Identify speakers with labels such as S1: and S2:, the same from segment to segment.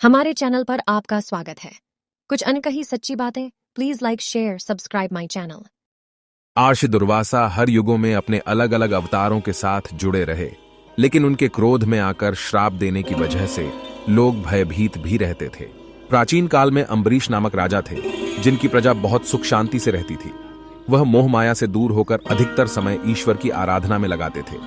S1: हमारे चैनल पर आपका स्वागत है। कुछ अनकही सच्ची बातें। Please like, share, subscribe my channel.
S2: महर्षि दुर्वासा हर युगों में अपने अलग अलग अवतारों के साथ जुड़े रहे, लेकिन उनके क्रोध में आकर श्राप देने की वजह से लोग भयभीत भी रहते थे। प्राचीन काल में अम्बरीश नामक राजा थे, जिनकी प्रजा बहुत सुख शांति से रहती थी। वह मोह माया से दूर होकर अधिकतर समय ईश्वर की आराधना में लगाते थे।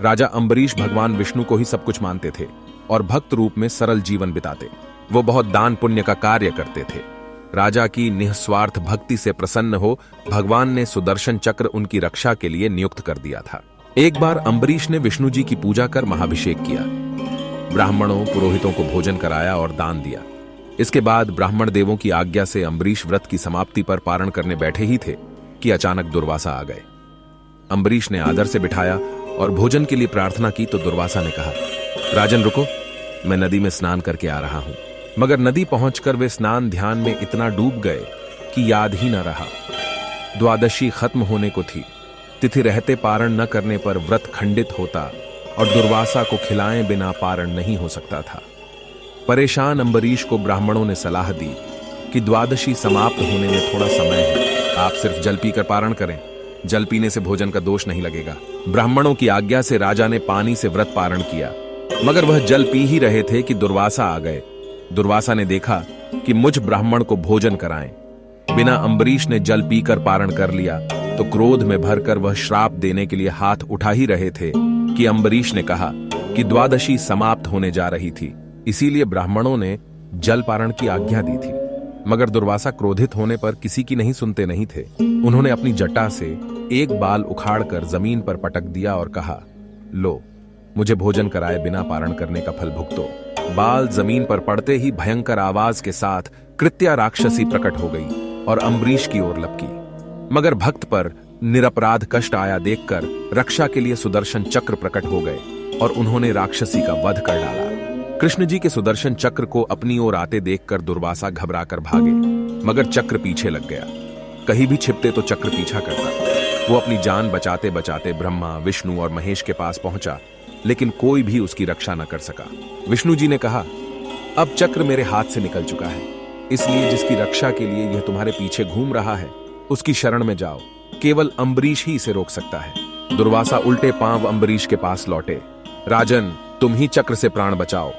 S2: राजा अम्बरीश भगवान विष्णु को ही सब कुछ मानते थे और भक्त रूप में सरल जीवन बिताते। वो बहुत दान पुण्य का कार्य करते थे। राजा की निस्वार्थ भक्ति से प्रसन्न हो भगवान ने सुदर्शन चक्र उनकी रक्षा के लिए नियुक्त कर दिया था। एक बार अम्बरीश ने विष्णु जी की पूजा कर महाभिषेक किया, ब्राह्मणों पुरोहितों को भोजन कराया और दान दिया। इसके बाद ब्राह्मण देवों की आज्ञा से अम्बरीश व्रत की समाप्ति पर पारण करने बैठे ही थे कि अचानक दुर्वासा आ गए। अम्बरीश ने आदर से बिठाया और भोजन के लिए प्रार्थना की तो दुर्वासा ने कहा, राजन रुको, मैं नदी में स्नान करके आ रहा हूं। मगर नदी पहुंचकर वे स्नान ध्यान में इतना डूब गए कि याद ही न रहा। द्वादशी खत्म होने को थी। तिथि रहते पारण न करने पर व्रत खंडित होता और दुर्वासा को खिलाए बिना पारण नहीं हो सकता था। परेशान अम्बरीश को ब्राह्मणों ने सलाह दी कि द्वादशी समाप्त होने में थोड़ा समय है, आप सिर्फ जल पीकर पारण करें, जल पीने से भोजन का दोष नहीं लगेगा। ब्राह्मणों की आज्ञा से राजा ने पानी से व्रत पारण किया, मगर वह जल पी ही रहे थे कि दुर्वासा आ गए। दुर्वासा ने देखा कि मुझ ब्राह्मण को भोजन कराएं। बिना अम्बरीश ने जल पीकर पारण कर लिया तो क्रोध में भरकर वह श्राप देने के लिए हाथ उठा ही रहे थे कि अम्बरीश ने कहा कि द्वादशी समाप्त होने जा रही थी, इसीलिए ब्राह्मणों ने जल पारण की आज्ञा दी थी। मगर दुर्वासा क्रोधित होने पर किसी की नहीं सुनते नहीं थे। उन्होंने अपनी जटा से एक बाल उखाड़कर जमीन पर पटक दिया और कहा, लो, मुझे भोजन कराए बिना पारण करने का फल भुगतो। बाल जमीन पर पड़ते ही भयंकर आवाज के साथ कृत्या राक्षसी प्रकट हो गई और अम्बरीश की ओर लपकी। मगर भक्त पर निरपराध कष्ट आया देखकर रक्षा के लिए सुदर्शन चक्र प्रकट हो गए और उन्होंने राक्षसी का वध कर डाला। कृष्ण जी के सुदर्शन चक्र को अपनी ओर आते देखकर दुर्वासा घबराकर भागे, मगर चक्र पीछे लग गया। कहीं भी छिपते तो चक्र पीछा करता। वो अपनी जान बचाते बचाते ब्रह्मा, विष्णु और महेश के पास पहुंचा, लेकिन कोई भी उसकी रक्षा न कर सका। विष्णु जी ने कहा, अब चक्र मेरे हाथ से निकल चुका है, इसलिए जिसकी रक्षा के लिए यह तुम्हारे पीछे घूम रहा है उसकी शरण में जाओ। केवल अम्बरीश ही इसे रोक सकता है। दुर्वासा उल्टे पांव अम्बरीश के पास लौटे। राजन, तुम ही चक्र से प्राण बचाओ।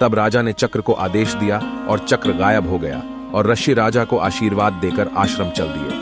S2: तब राजा ने चक्र को आदेश दिया और चक्र गायब हो गया और ऋषि राजा को आशीर्वाद देकर आश्रम चल दिए।